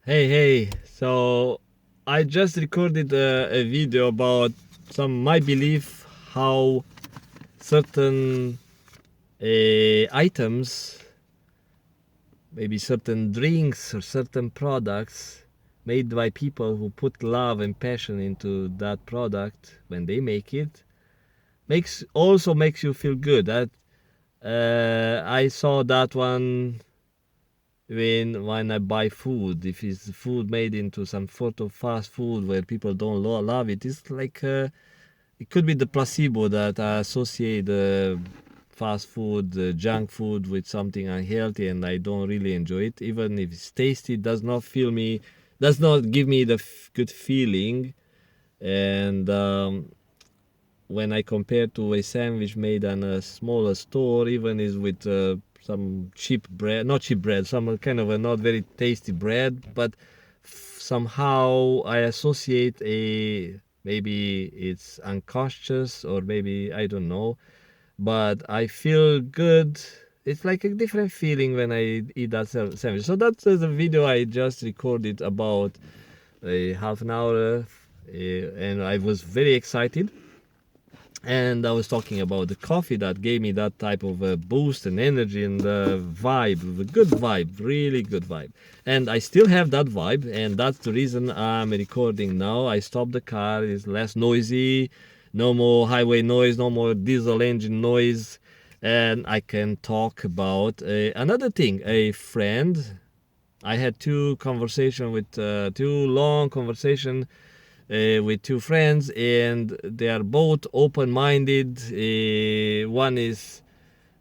Hey, so I just recorded a video about some my belief how certain items, maybe certain drinks or certain products made by people who put love and passion into that product when they make it, makes you feel good. That I saw that one when I buy food. If it's food made into some sort of fast food where people don't love it, it's like it could be the placebo that I associate fast food, junk food with something unhealthy, and I don't really enjoy it. Even if it's tasty, it does not give me the good feeling. And when I compare to a sandwich made in a smaller store, even is with some cheap bread, not cheap bread, some kind of a not very tasty bread, but somehow I associate a maybe it's unconscious or maybe I don't know, but I feel good. It's like a different feeling when I eat that sandwich. So that's the video I just recorded about a half an hour, and I was very excited, and I was talking about the coffee that gave me that type of boost and energy and vibe, the good vibe, really good vibe. And I still have that vibe, and that's the reason I'm recording now. I stopped the car, it's less noisy, no more highway noise, no more diesel engine noise, and I can talk about another thing. A friend, I had two long conversation with two friends, and they are both open-minded. One is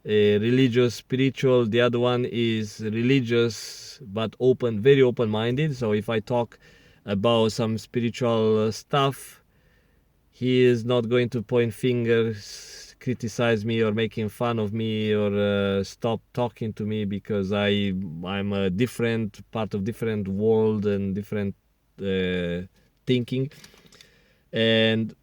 religious, spiritual. The other one is religious but open, very open-minded. So if I talk about some spiritual stuff, he is not going to point fingers, criticize me, or making fun of me, or stop talking to me because I'm a different part of different world and different thinking. And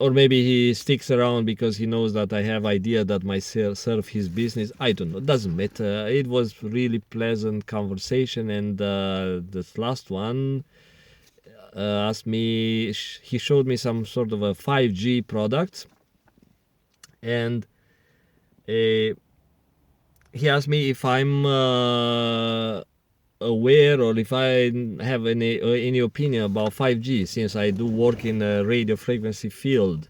or maybe he sticks around because he knows that I have idea that might serve his business. I don't know. Doesn't matter. It was really pleasant conversation, and this last one asked me. He showed me some sort of a 5G product, and uh, he asked me if I'm aware or if I have any opinion about 5G, since I do work in a radio frequency field.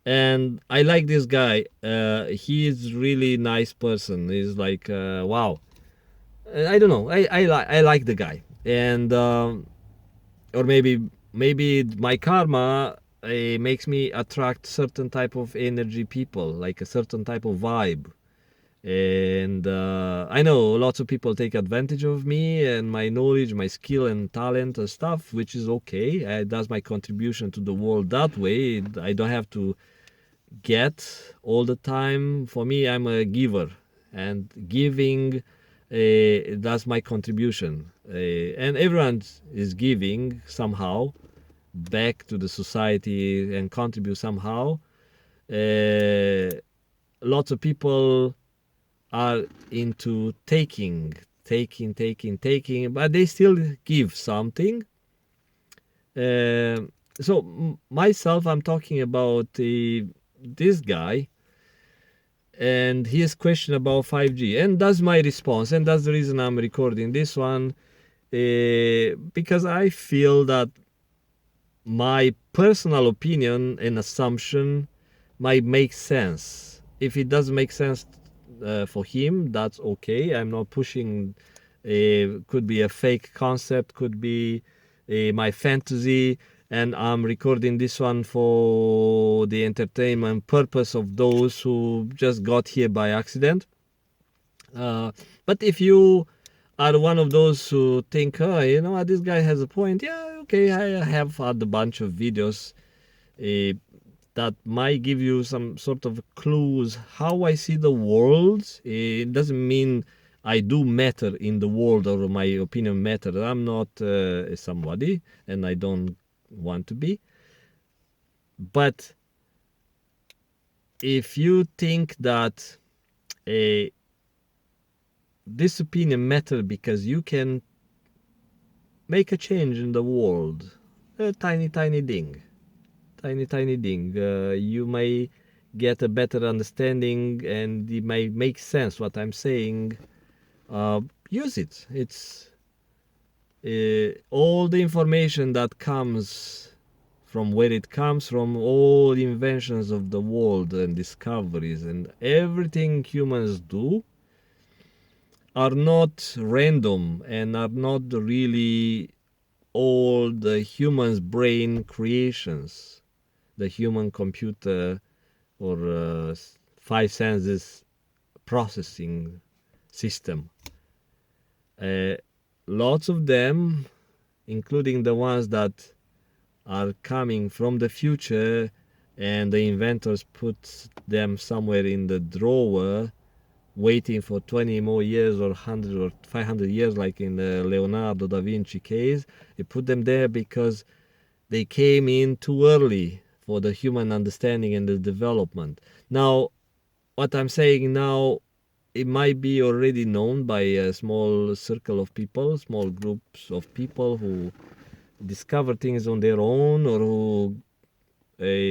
And I like this guy. He is really nice person. He's like wow. I don't know. I like the guy, and or maybe my karma makes me attract certain type of energy people, like a certain type of vibe. And I know lots of people take advantage of me and my knowledge, my skill and talent and stuff, which is okay. That's my contribution to the world that way. I don't have to get all the time. For me, I'm a giver, and giving, that's my contribution. And everyone is giving somehow back to the society and contribute somehow. Uh, Lots of people are into taking, but they still give something. Uh, myself, I'm talking about this guy and his question about 5G, and that's my response, and that's the reason I'm recording this one, because I feel that my personal opinion and assumption might make sense. If it doesn't make sense for him, that's okay. I'm not pushing. Could be a fake concept, could be my fantasy, and I'm recording this one for the entertainment purpose of those who just got here by accident. But if you are one of those who think, oh, you know what, this guy has a point. Yeah, okay, I have had a bunch of videos uh, that might give you some sort of clues how I see the world. It doesn't mean I do matter in the world or my opinion matter. I'm not somebody, and I don't want to be. But if you think that uh, this opinion matter because you can make a change in the world. A tiny thing. You may get a better understanding, and it may make sense what I'm saying. Use it. It's all the information that comes from where it comes from, all inventions of the world and discoveries and everything humans do are not random and are not really all the human's brain creations, the human computer or five senses processing system. Lots of them, including the ones that are coming from the future, and the inventors put them somewhere in the drawer waiting for 20 more years or 100 or 500 years, like in the Leonardo da Vinci case. They put them there because they came in too early for the human understanding and the development. Now, what I'm saying now, it might be already known by a small circle of people, small groups of people who discover things on their own, or who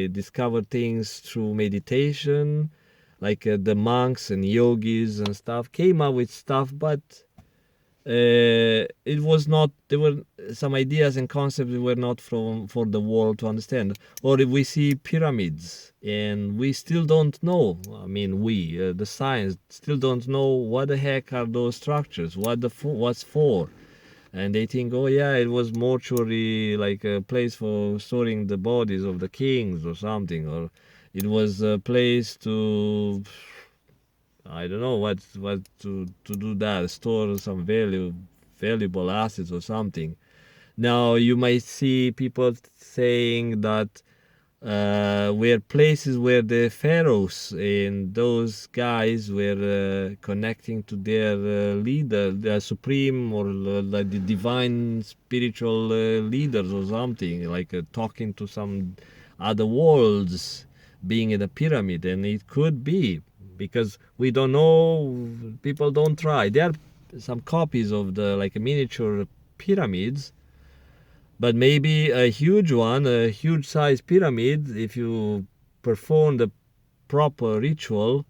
discover things through meditation, like the monks and yogis and stuff came up with stuff, but it was not, there were some ideas and concepts that were not for the world to understand. Or if we see pyramids and we still don't know, I mean the science still don't know what the heck are those structures, what's for. And they think, oh yeah, it was mortuary, like a place for storing the bodies of the kings or something, or it was a place to, I don't know what to do that, store some valuable assets or something. Now you might see people saying that were places where the pharaohs and those guys were connecting to their leader, the supreme or the divine spiritual leaders or something, like talking to some other worlds, being in a pyramid. And it could be, because we don't know, people don't try. There are some copies of the like miniature pyramids, but maybe a huge one, a huge size pyramid, if you perform the proper ritual,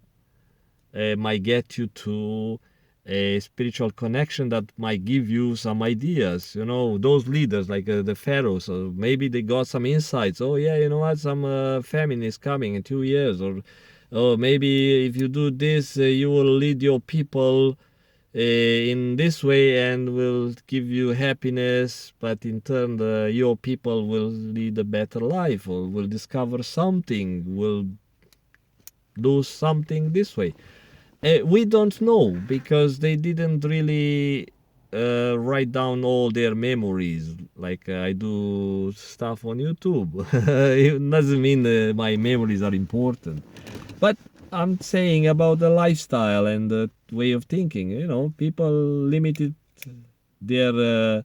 might get you to a spiritual connection that might give you some ideas. You know, those leaders like the pharaohs, or maybe they got some insights. Oh yeah, you know what, some famine is coming in 2 years, or oh, maybe if you do this, you will lead your people in this way and will give you happiness, but in turn your people will lead a better life, or will discover something, will do something this way. We don't know, because they didn't really write down all their memories like I do stuff on YouTube. It doesn't mean my memories are important, but I'm saying about the lifestyle and the way of thinking. You know, people limited their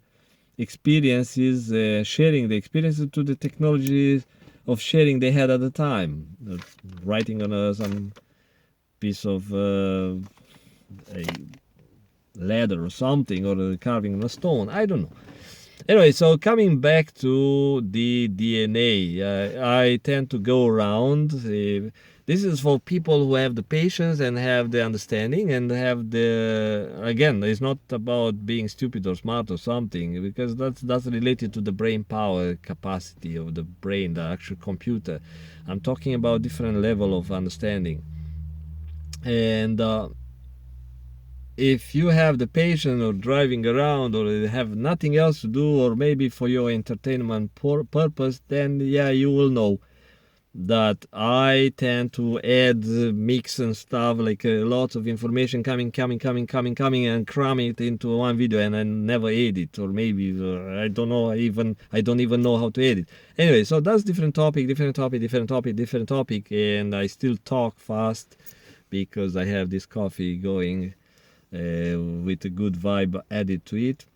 experiences, sharing the experiences to the technologies of sharing they had at the time. Writing on some piece of a leather or something, or carving on a stone. I don't know. Anyway, so coming back to the DNA, I tend to go around. This is for people who have the patience and have the understanding and have the, again, it's not about being stupid or smart or something, because that's related to the brain power capacity of the brain, the actual computer. I'm talking about different level of understanding. And if you have the patience or driving around or have nothing else to do, or maybe for your entertainment purpose, then yeah, you will know that I tend to add mix and stuff, like lots of information coming and cram it into one video, and I never edit, or maybe I don't even know how to edit. Anyway, so that's different topic, and I still talk fast because I have this coffee going with a good vibe added to it.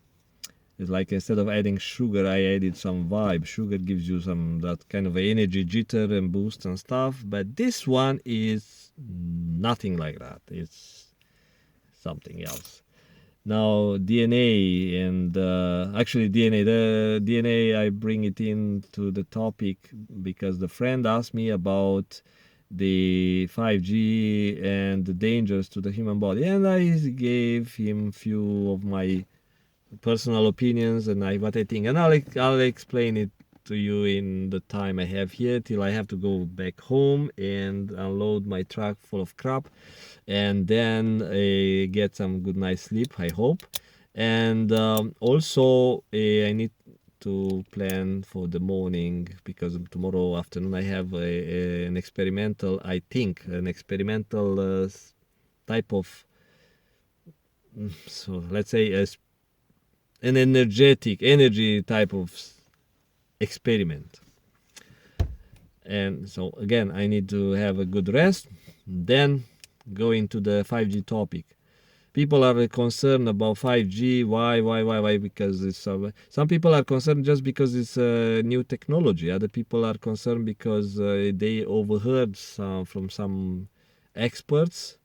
It's like instead of adding sugar, I added some vibe. Sugar gives you some that kind of energy, jitter and boost and stuff, but this one is nothing like that. It's something else. Now DNA and actually DNA, the DNA, I bring it into the topic because the friend asked me about the 5G and the dangers to the human body, and I gave him few of my personal opinions and what I think, and I'll explain it to you in the time I have here till I have to go back home and unload my truck full of crap, and then get some good night sleep, I hope. And also I need to plan for the morning because tomorrow afternoon I have an experimental, I think, an experimental type of, so let's say an energy type of experiment. And so again, I need to have a good rest, then go into the 5G topic. People are concerned about 5G. Why? Because it's some people are concerned just because it's a new technology. Other people are concerned because they overheard from some experts,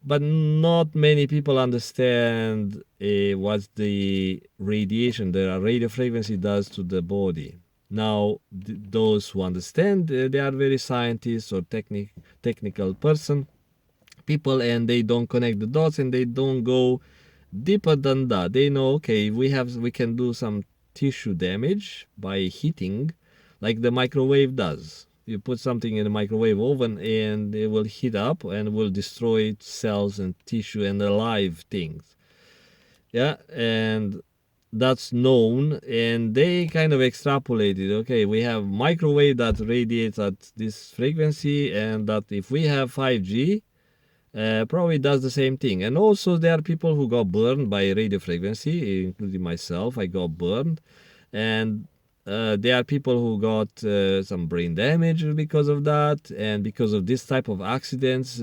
but not many people understand what the radiation, the radio frequency does to the body. Now, those who understand, they are very scientists or technical people, and they don't connect the dots and they don't go deeper than that. They know, okay, we can do some tissue damage by heating, like the microwave does. You put something in a microwave oven and it will heat up and will destroy cells and tissue and alive things. Yeah, and that's known, and they kind of extrapolated, okay, we have microwave that radiates at this frequency, and that if we have 5G, probably does the same thing. And also there are people who got burned by radio frequency, including myself. I got burned, and there are people who got some brain damage because of that, and because of this type of accidents.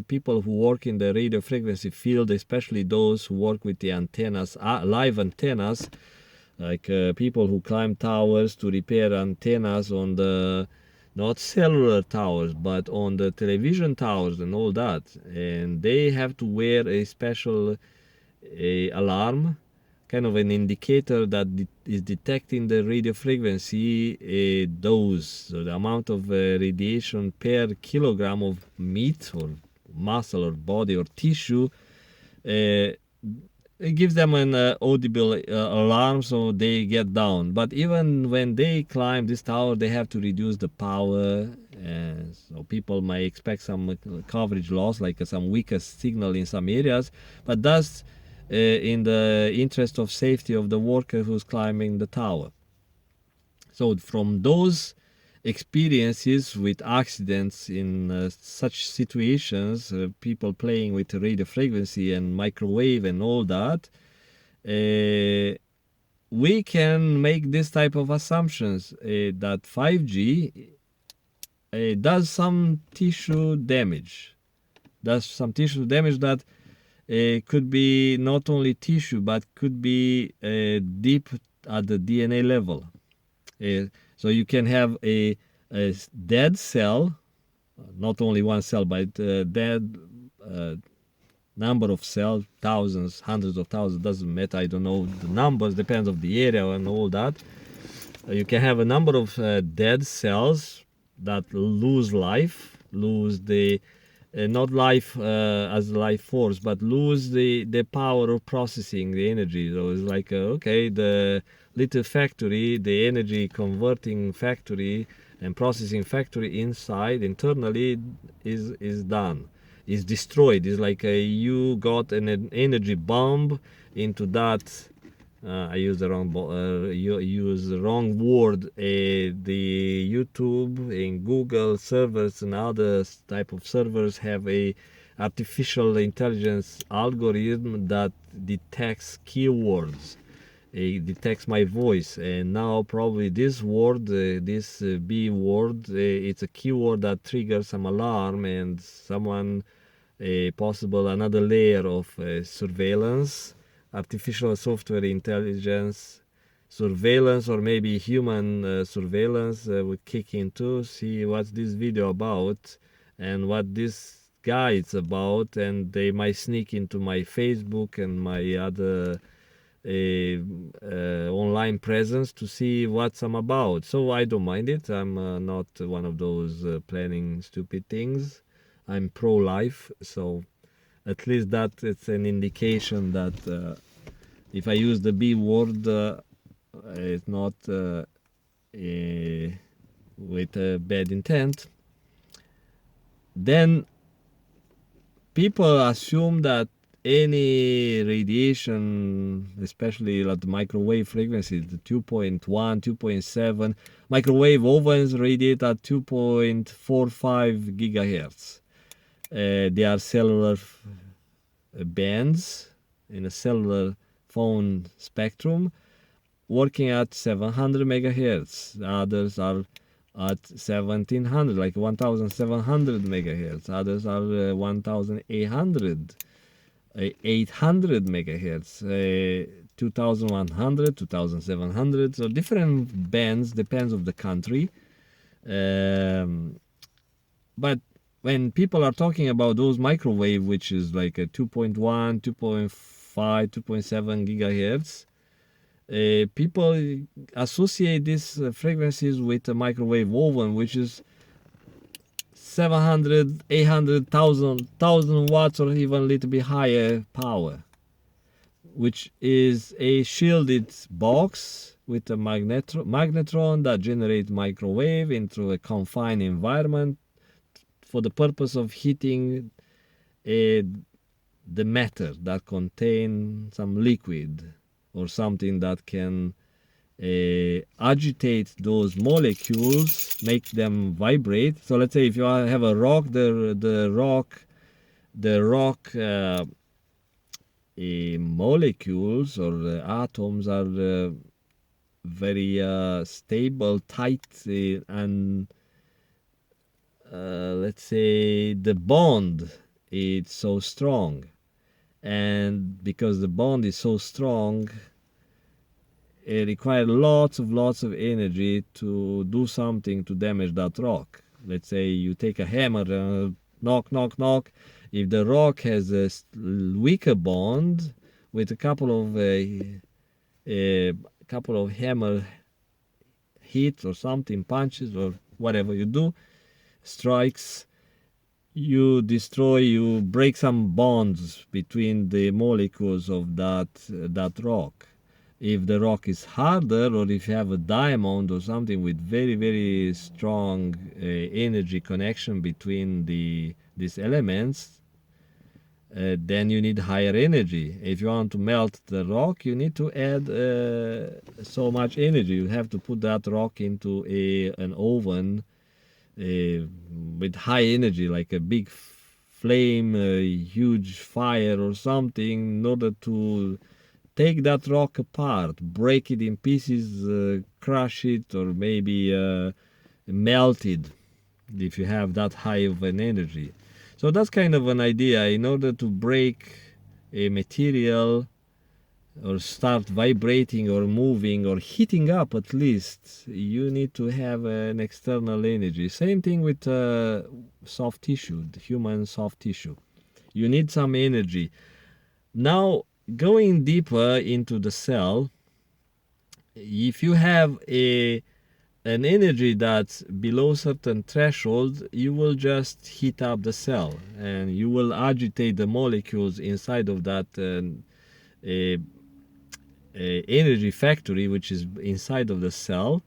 People who work in the radio frequency field, especially those who work with the antennas, live antennas, like people who climb towers to repair antennas on the, not cellular towers, but on the television towers and all that, and they have to wear a special alarm, kind of an indicator that is detecting the radio frequency dose, so the amount of radiation per kilogram of meat or muscle or body or tissue. It gives them an audible alarm, so they get down. But even when they climb this tower, they have to reduce the power, so people might expect some coverage loss, like some weaker signal in some areas, but that's in the interest of safety of the worker who's climbing the tower. So from those experiences with accidents in such situations, people playing with radio frequency and microwave and all that, we can make this type of assumptions that 5G does some tissue damage. Does some tissue damage that could be not only tissue, but could be deep at the DNA level. So you can have a dead cell, not only one cell, but dead number of cells, thousands, hundreds of thousands, doesn't matter. I don't know the numbers, depends on the area and all that. You can have a number of dead cells that lose life, lose the not life as life force, but lose the power of processing the energy. So it's like okay, the little factory, the energy converting factory and processing factory inside internally is done, is destroyed. It's like you got an energy bomb into that. I use the wrong use the wrong word. The YouTube and Google servers and other type of servers have a artificial intelligence algorithm that detects keywords. It detects my voice, and now probably this word, this B word, it's a keyword that triggers some alarm, and someone, possible another layer of surveillance, artificial software intelligence surveillance, or maybe human surveillance would kick in to see what's this video about and what this guy it's about, and they might sneak into my Facebook and my other online presence to see what I'm about. So I don't mind it. I'm not one of those planning stupid things. I'm pro-life, so at least that it's an indication that if I use the B word, it's not with a bad intent. Then people assume that any radiation, especially at the microwave frequency, the 2.1, 2.7, microwave ovens radiate at 2.45 gigahertz. They are cellular bands in a cellular phone spectrum working at 700 megahertz. Others are at 1700, like 1700 megahertz. Others are 1800 megahertz, 2100, 2700. So different bands depends of the country. But when people are talking about those microwave, which is like a 2.1, 2.5, 2.7 gigahertz, people associate these frequencies with a microwave oven, which is 700, 800, 1000 watts or even a little bit higher power, which is a shielded box with a magnetron that generates microwave into a confined environment for the purpose of heating the matter that contain some liquid or something that can agitate those molecules, make them vibrate. So let's say if you have a rock, the rock molecules or atoms are very stable, tight, and let's say the bond is so strong. And because the bond is so strong, it requires lots of energy to do something to damage that rock. Let's say you take a hammer and knock. If the rock has a weaker bond, with a couple of hammer hits or something, punches or whatever you do, strikes, you break some bonds between the molecules of that rock. If the rock is harder, or if you have a diamond or something with very strong energy connection between these elements, then you need higher energy. If you want to melt the rock, you need to add so much energy. You have to put that rock into an oven with high energy, like a big flame, a huge fire or something, in order to take that rock apart, break it in pieces, crush it, or maybe melt it if you have that high of an energy. So that's kind of an idea. In order to break a material or start vibrating or moving or heating up, at least you need to have an external energy. Same thing with soft tissue, the human soft tissue. You need some energy. Now, going deeper into the cell, if you have an energy that's below certain threshold, you will just heat up the cell and you will agitate the molecules inside of that energy factory, which is inside of the cell.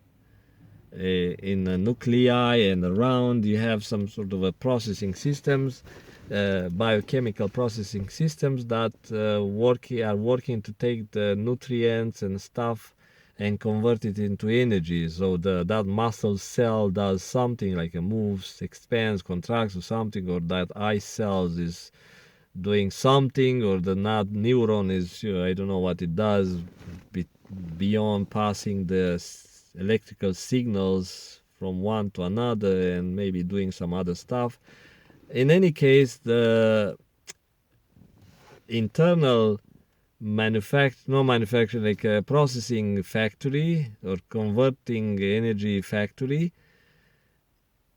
In the nuclei and around, you have some sort of a processing systems, biochemical processing systems that are working to take the nutrients and stuff and convert it into energy. So that muscle cell does something, like it moves, expands, contracts or something, or that eye cells is doing something, or the neuron is, I don't know what it does, beyond passing the electrical signals from one to another and maybe doing some other stuff. In any case, the internal manufacturing, like a processing factory or converting energy factory,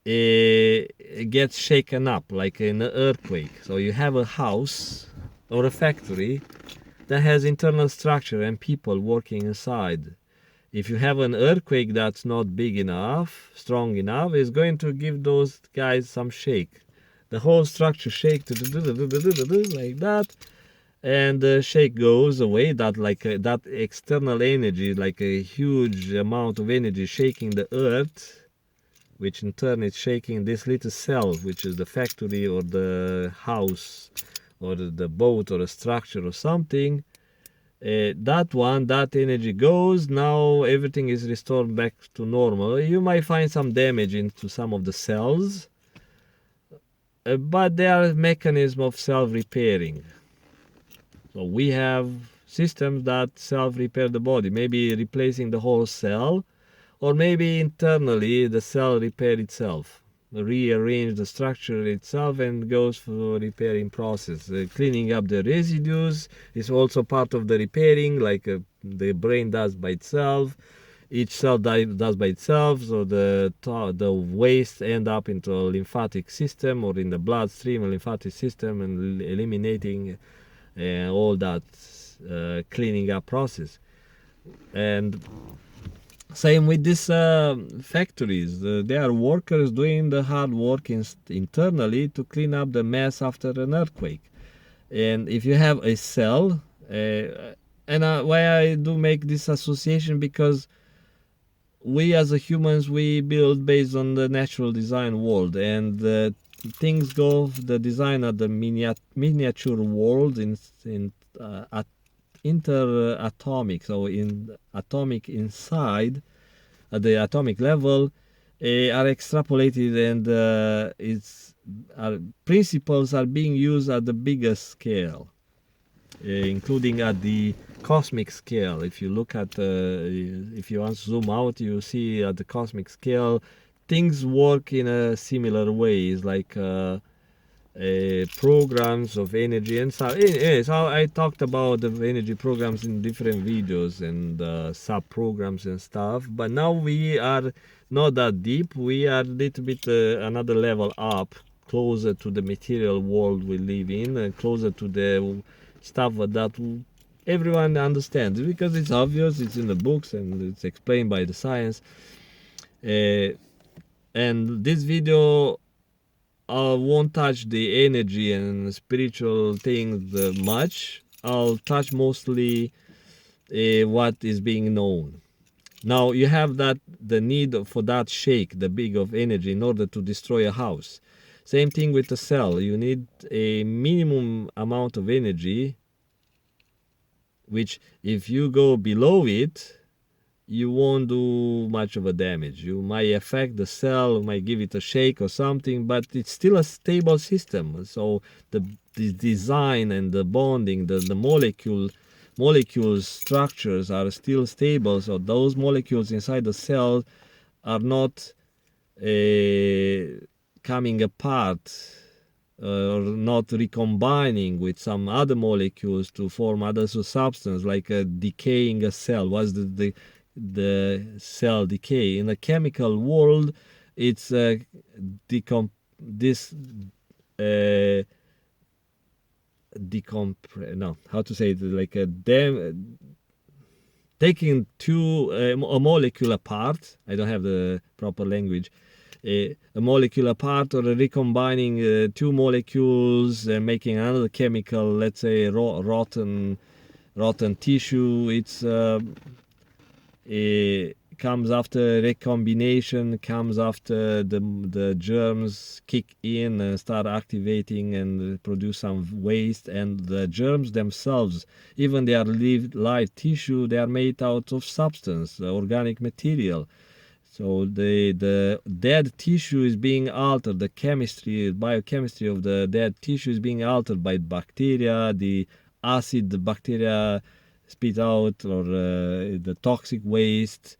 gets shaken up like in an earthquake. So you have a house or a factory that has internal structure and people working inside. If you have an earthquake that's not big enough, strong enough, it's going to give those guys some shake. The whole structure shake like that, and the shake goes away. That that external energy, like a huge amount of energy shaking the earth, which in turn is shaking this little cell, which is the factory or the house or the boat or a structure or something. That energy goes. Now everything is restored back to normal. You might find some damage into some of the cells, but there are mechanisms of self-repairing. So we have systems that self-repair the body, maybe replacing the whole cell, or maybe internally the cell repair itself, rearrange the structure itself and goes for repairing process. Cleaning up the residues is also part of the repairing, like the brain does by itself. Each cell does by itself, so the waste end up into a lymphatic system or in the bloodstream, a lymphatic system, and eliminating all that cleaning up process. And same with these factories. There are workers doing the hard work internally to clean up the mess after an earthquake. And if you have a cell, why I do make this association, because we as a humans, we build based on the natural design world, and things go, the design of the miniature world in interatomic, so in atomic inside, at the atomic level, are extrapolated, and principles are being used at the biggest scale, including at the cosmic scale. If you look at, if you want to zoom out, you see at the cosmic scale, things work in a similar way. It's like programs of energy and so. So I talked about the energy programs in different videos and sub programs and stuff. But now we are not that deep. We are a little bit another level up, closer to the material world we live in, and closer to the stuff that everyone understands, because it's obvious, it's in the books, and it's explained by the science. And this video won't touch the energy and spiritual things much. I'll touch mostly what is being known. Now you have the need for that shake, the big of energy, in order to destroy a house. Same thing with the cell. You need a minimum amount of energy, which if you go below it, you won't do much of a damage. You might affect the cell, might give it a shake or something, but it's still a stable system. So the design and the bonding, the molecule structures are still stable. So those molecules inside the cell are not coming apart, or not recombining with some other molecules to form other substance, like decaying a cell. What's the cell decay? In the chemical world, it's how to say it, like taking a molecule apart. I don't have the proper language. A molecule apart, or recombining two molecules and making another chemical, let's say rotten tissue. It comes after recombination, comes after the germs kick in and start activating and produce some waste. And the germs themselves, even they are live tissue, they are made out of substance, organic material. So the dead tissue is being altered. The biochemistry of the dead tissue is being altered by bacteria. The acid the bacteria spit out, or the toxic waste,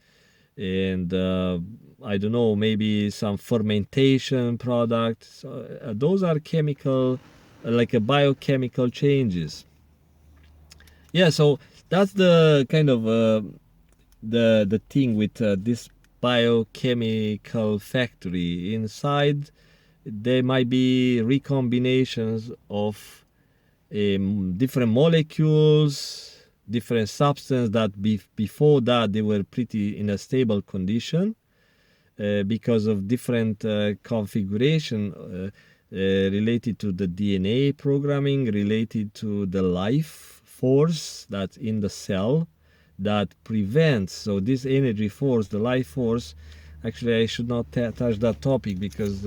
and I don't know, maybe some fermentation products. So, those are chemical, like a biochemical changes. Yeah, so that's the kind of the thing with this biochemical factory. Inside there might be recombinations of different molecules, different substances that before that they were pretty in a stable condition, because of different configuration related to the DNA programming, related to the life force that's in the cell that prevents. So this energy force, the life force, actually I should not touch that topic because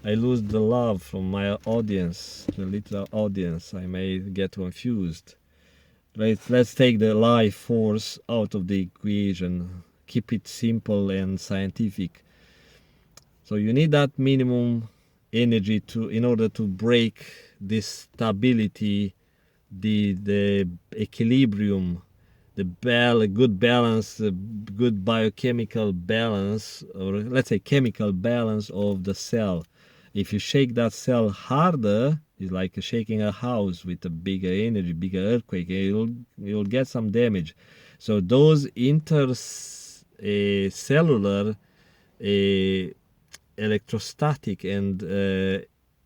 I lose the love from my audience, the little audience. I may get confused. Right? Let's take the life force out of the equation. Keep it simple and scientific. So you need that minimum energy in order to break this stability, the equilibrium, the good balance, the good biochemical balance, or let's say chemical balance of the cell. If you shake that cell harder, it's like shaking a house with a bigger energy, bigger earthquake, you'll get some damage. So those intercellular electrostatic and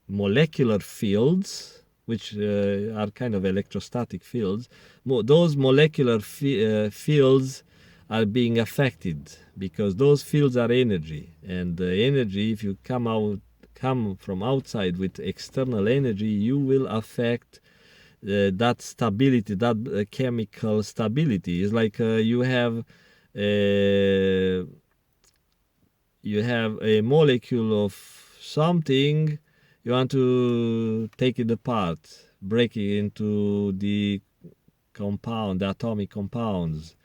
molecular fields, which are kind of electrostatic fields, those molecular fields are being affected because those fields are energy, and the energy, if you come from outside with external energy, you will affect that stability, that chemical stability. It's like you have a molecule of something, you want to take it apart, break it into the atomic compounds.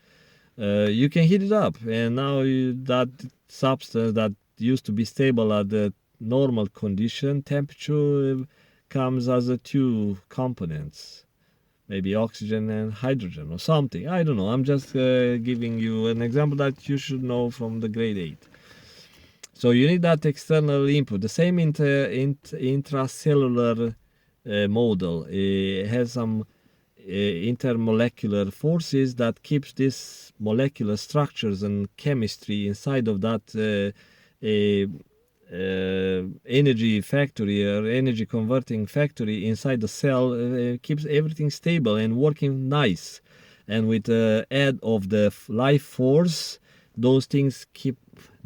You can heat it up, and now that substance that used to be stable at the normal condition temperature comes as two components, maybe oxygen and hydrogen or something. I don't know. I'm just giving you an example that you should know from the grade 8. So you need that external input. The same intracellular model has some intermolecular forces that keeps these molecular structures and chemistry inside of that energy factory or energy converting factory inside the cell, keeps everything stable and working nice. And with the add of the life force, those things keep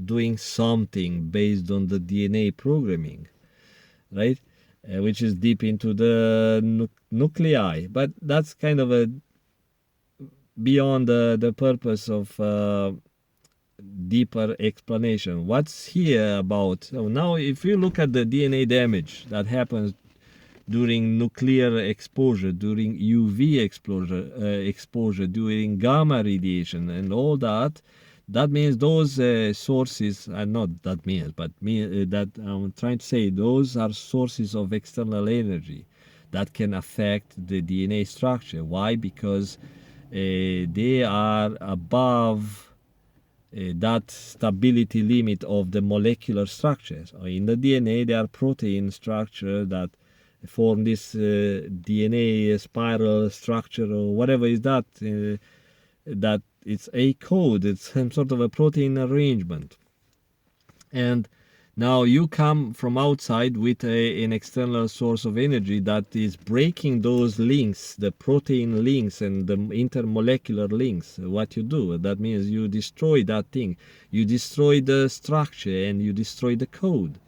doing something based on the DNA programming, right? Which is deep into the nuclei. But that's kind of a beyond the purpose of deeper explanation. What's here about? So now if you look at the DNA damage that happens during nuclear exposure, during UV exposure, during gamma radiation and all that, that means those sources are not that means, but that I'm trying to say those are sources of external energy that can affect the DNA structure. Why? Because they are above that stability limit of the molecular structures. In the DNA, there are protein structure that form this DNA spiral structure or whatever is that. That it's a code. It's some sort of a protein arrangement. And now you come from outside with an external source of energy that is breaking those links, the protein links and the intermolecular links. What you do, that means you destroy that thing. You destroy the structure and you destroy the code.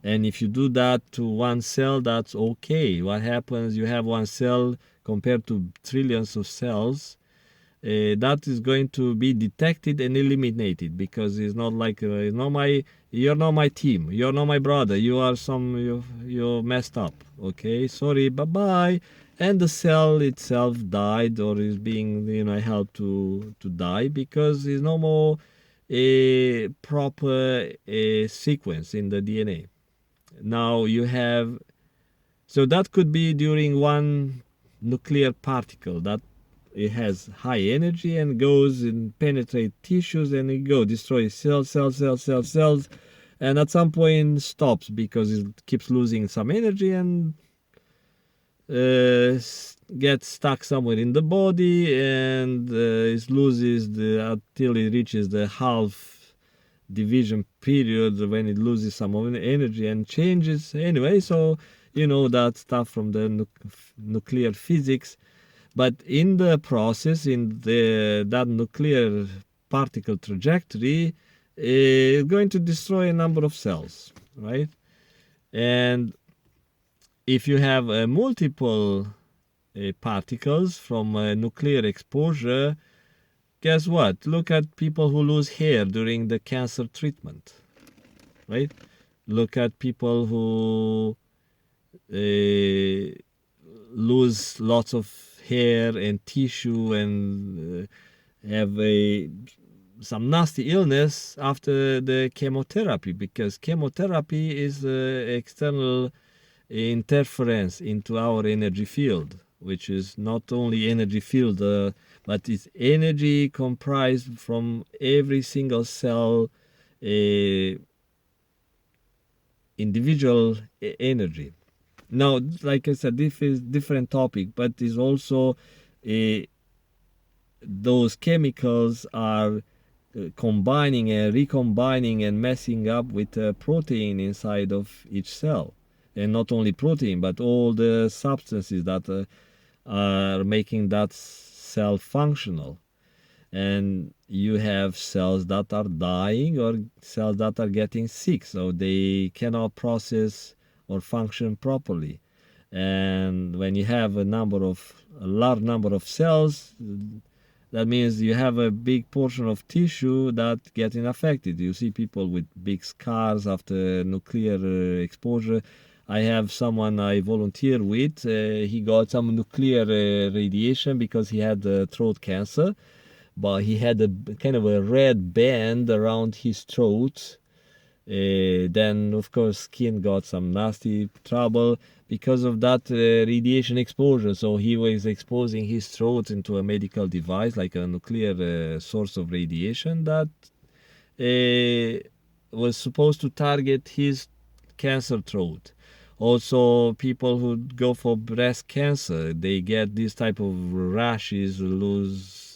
And if you do that to one cell, that's okay. What happens, you have one cell compared to trillions of cells, that is going to be detected and eliminated, because it's not like you're not my team, you're not my brother, you're messed up, okay, sorry, bye bye. And the cell itself died, or is being helped to die, because there's no more a proper sequence in the DNA. Now you have, so that could be during one nuclear particle that it has high energy and goes and penetrate tissues, and it destroys cells, and at some point stops because it keeps losing some energy and gets stuck somewhere in the body, and it loses until it reaches the half division period when it loses some of the energy and changes anyway. So you know that stuff from the nuclear physics. But in the process, in that nuclear particle trajectory, is going to destroy a number of cells, right? And if you have multiple particles from nuclear exposure, guess what? Look at people who lose hair during the cancer treatment, right? Look at people who lose lots of hair and tissue and have some nasty illness after the chemotherapy, because chemotherapy is external interference into our energy field, which is not only energy field, but it's energy comprised from every single cell, individual energy. Now, like I said, this is different topic, but is also those chemicals are combining and recombining and messing up with the protein inside of each cell. And not only protein, but all the substances that are making that cell functional. And you have cells that are dying or cells that are getting sick, so they cannot process or function properly. And when you have a large number of cells, that means you have a big portion of tissue that getting affected. You see people with big scars after nuclear exposure. I have someone I volunteer with. He got some nuclear radiation because he had throat cancer, but he had a kind of a red band around his throat. Then, of course, skin got some nasty trouble because of that radiation exposure. So he was exposing his throat into a medical device, like a nuclear source of radiation that was supposed to target his cancer throat. Also, people who go for breast cancer, they get this type of rashes, lose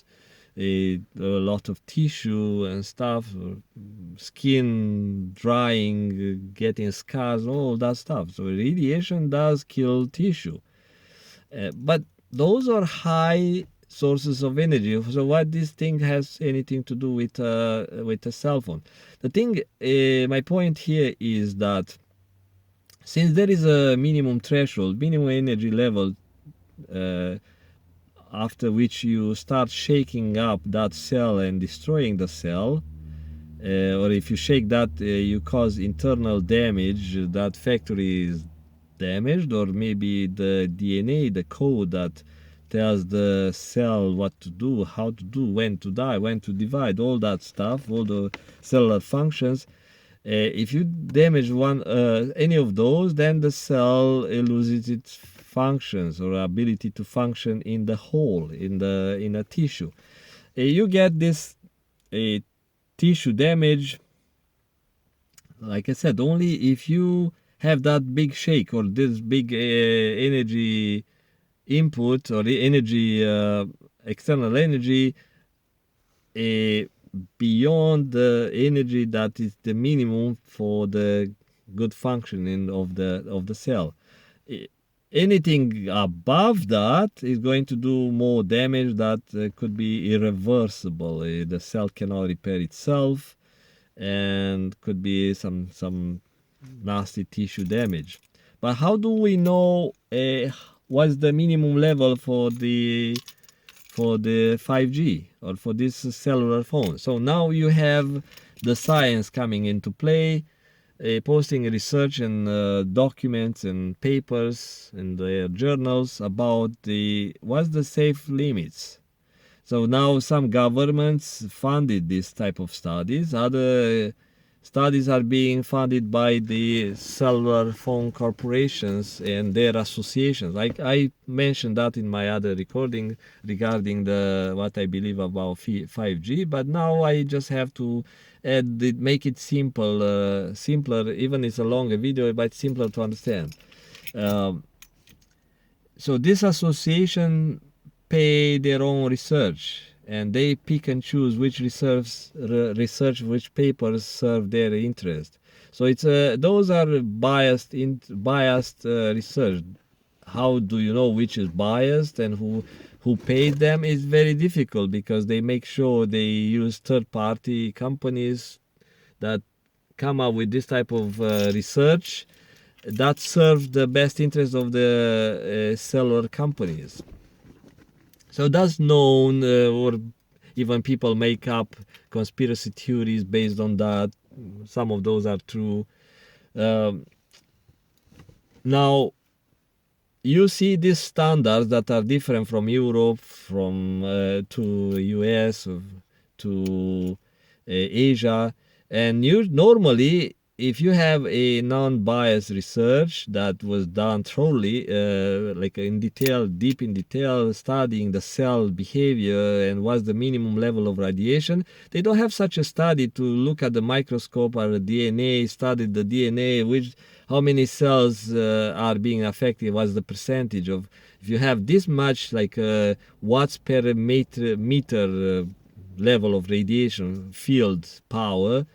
a lot of tissue and stuff, skin drying, getting scars, all that stuff. So radiation does kill tissue. But those are high sources of energy. So what this thing has anything to do with a cell phone? The thing, my point here is that since there is a minimum threshold, minimum energy level, after which you start shaking up that cell and destroying the cell, or if you shake that, you cause internal damage, that factory is damaged, or maybe the DNA, the code that tells the cell what to do, how to do, when to die, when to divide, all that stuff, all the cellular functions. If you damage any of those, then the cell loses its functions or ability to function in the whole, in a tissue. You get this tissue damage, like I said, only if you have that big shake or this big energy input or the energy, external energy, beyond the energy that is the minimum for the good functioning of the cell. Anything above that is going to do more damage that could be irreversible. The cell cannot repair itself, and could be some nasty tissue damage. But how do we know what's the minimum level for the 5G or for this cellular phone? So now you have the science coming into play, posting research and documents and papers in their journals about what's the safe limits. So now some governments funded this type of studies. Other studies are being funded by the cellular phone corporations and their associations. Like I mentioned that in my other recording regarding what I believe about 5G, but now I just have to make it simpler, even it's a longer video, but simpler to understand. So this association pay their own research, and they pick and choose which research, which papers serve their interest. So it's those are biased research. How do you know which is biased and who paid them? Is very difficult because they make sure they use third-party companies that come up with this type of research that serve the best interest of the cellular companies. So that's known, or even people make up conspiracy theories based on that. Some of those are true. Now, you see these standards that are different from Europe, from to US, to Asia, and you normally, if you have a non-biased research that was done thoroughly, like in detail, deep in detail, studying the cell behavior and what's the minimum level of radiation, they don't have such a study to look at the microscope or the DNA, study the DNA, how many cells are being affected, what's the percentage of. If you have this much, like watts per meter level of radiation field power,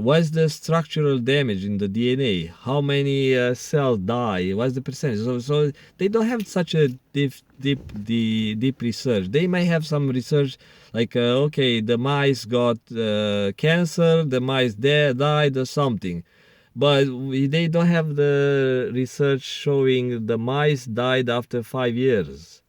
what's the structural damage in the DNA? How many cells die? What's the percentage? So they don't have such a deep research. They may have some research like, okay, the mice got cancer, the mice died or something. But they don't have the research showing the mice died after 5 years.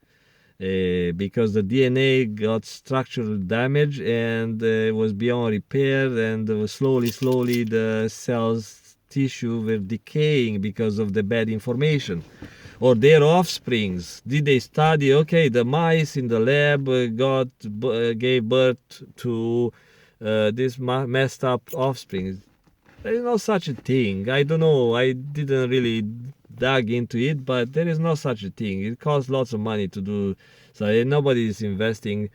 Because the DNA got structural damage and was beyond repair, and slowly the cells tissue were decaying because of the bad information. Or their offsprings. Did they study? Okay, the mice in the lab gave birth to this messed up offspring. There is no such a thing. I don't know. I didn't really dug into it, but there is no such a thing. It costs lots of money to do. So nobody is investing.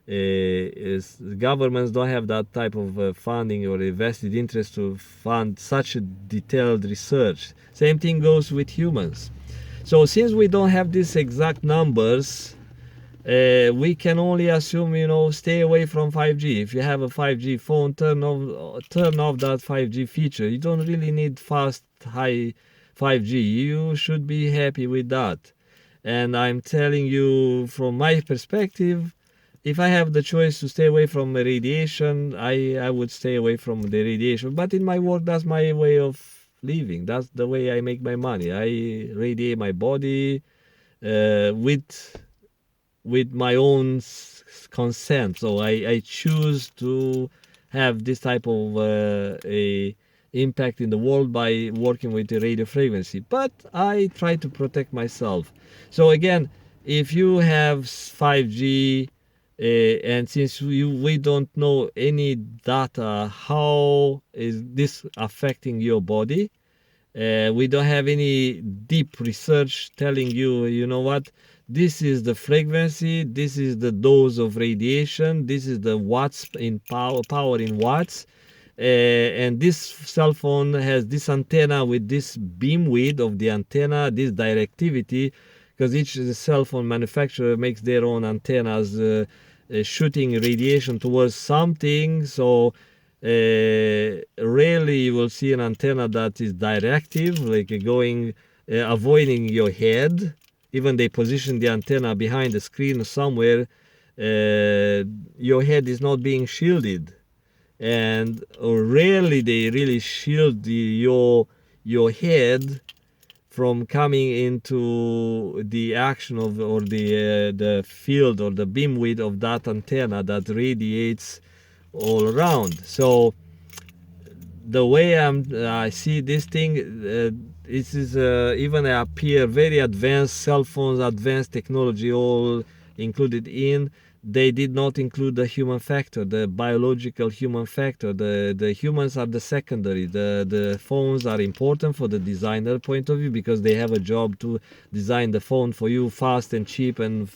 Governments don't have that type of funding or a vested interest to fund such a detailed research. Same thing goes with humans. So since we don't have these exact numbers, we can only assume, stay away from 5G. If you have a 5G phone, turn off that 5G feature. You don't really need fast, high 5G. You should be happy with that. And I'm telling you, from my perspective, if I have the choice to stay away from radiation, I would stay away from the radiation. But in my work, that's my way of living. That's the way I make my money. I radiate my body with my own consent. So I choose to have this type of a impact in the world by working with the radio frequency. But I try to protect myself. So again, if you have 5G, and since we don't know any data, how is this affecting your body? We don't have any deep research telling you, you know what, this is the frequency, this is the dose of radiation, this is the watts in power in watts, and this cell phone has this antenna with this beam width of the antenna, this directivity, because each cell phone manufacturer makes their own antennas shooting radiation towards something. So rarely you will see an antenna that is directive, like avoiding your head. Even they position the antenna behind the screen somewhere, your head is not being shielded. And rarely they really shield your head from coming into the action of, or the field or the beam width of that antenna that radiates all around. So the way I see this thing, this is even appear very advanced cell phones, advanced technology, all included in. They did not include the human factor, the biological human factor. The humans are the secondary. The phones are important for the designer point of view because they have a job to design the phone for you fast and cheap and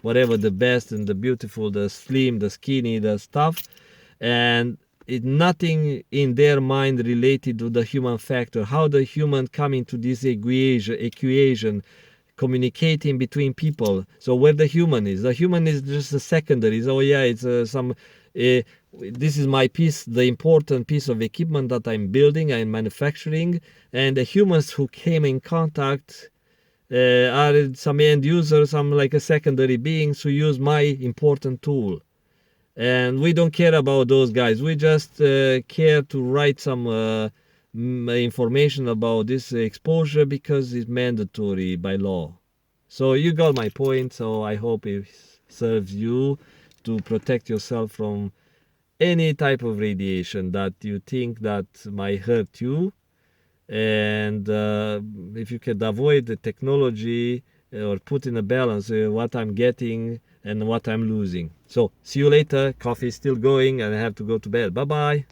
whatever, the best and the beautiful, the slim, the skinny, the stuff. And nothing in their mind related to the human factor, how the human come into this equation, communicating between people. So where the human is just a secondary. So yeah, it's this is my piece, the important piece of equipment that I'm building and manufacturing, and the humans who came in contact are some end users, some like a secondary beings who use my important tool. And we don't care about those guys. We just care to write some information about this exposure because it's mandatory by law. So you got my point. So I hope it serves you to protect yourself from any type of radiation that you think that might hurt you. And if you can avoid the technology or put in a balance what I'm getting and what I'm losing. So see you later. Coffee is still going and I have to go to bed. Bye bye.